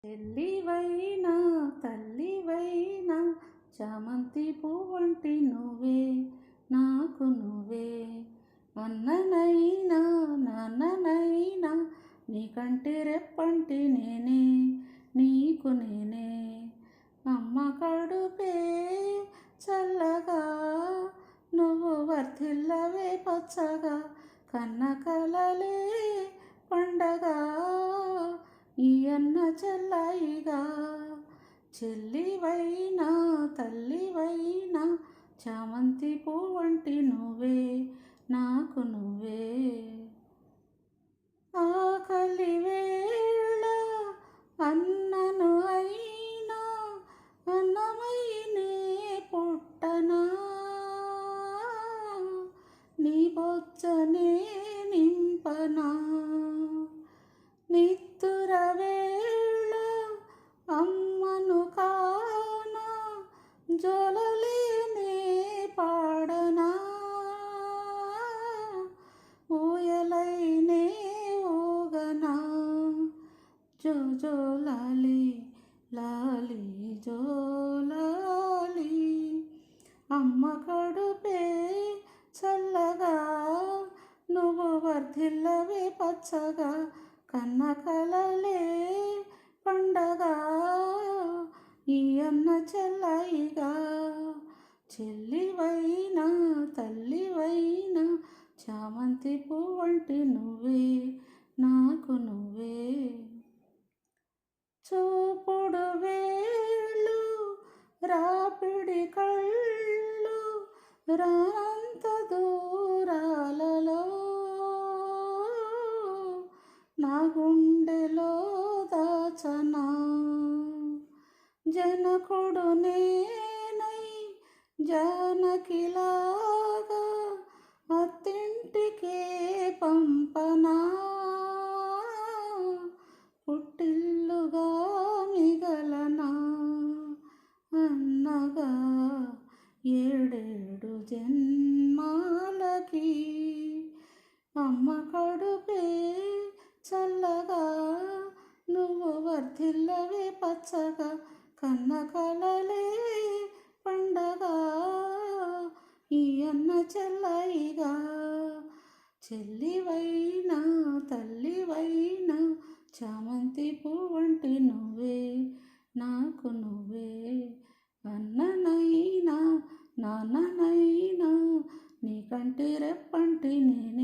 చెల్లివైనా తల్లివైనా చామంతి పువ్వంటి నువ్వే నాకు నువ్వే. అన్ననైనా నాన్ననైనా నీకంటి రెప్పంటి నేనే నీకు నేనే. అమ్మ కడుపే చల్లగా నువ్వు వర్ధిల్లవే పచ్చగా, కన్న కలలే పండగా ఈ అన్న చెల్లాయిగా. చెల్లివైనా తల్లివైనా చామంతి పువ్వంటి నువ్వే నాకు నువ్వే. ఆకలి వేళ అన్నను అయినా అన్నమైనే పుట్టనా, నీ బొచ్చనే నింపనా. నిత్తుర వేళ అమ్మను కానా జోలలేనే పాడనా, ఊయలైనే ఊగనా. జో జో లాలి లాలి జో లాలి. అమ్మ కడుపే చల్లగా నువ్వు వర్ధిల్లవే పచ్చగా, కన్న కలలే పండగా ఈ అన్న చెల్లాయిగా. చెల్లివైనా తల్లివైనా చామంతి పువ్వంటి నువ్వే నాకు నువ్వే. చూపుడు వేళ్ళు రాపిడి కళ్ళు రాంత దూరాలలో నా గుండెలో దాచనా. జనకుడు నేనై జానకిలాగా అత్తింటికే పంపనా, పుట్టిల్లుగా మిగలనా. అన్నగా ఏడేడు జన్మాలకి అమ్మ కడుపే చల్లగా నువ్వు వర్ధిల్లవే పచ్చగా, కన్న కలలే పండగా ఈ అన్న చెల్లాయిగా. చెల్లివైనా తల్లివైనా చామంతి పువ్వంటి నువ్వే నాకు నువ్వే. అన్ననైనా నాన్ననైనా నీకంటి రెప్పంటి నేను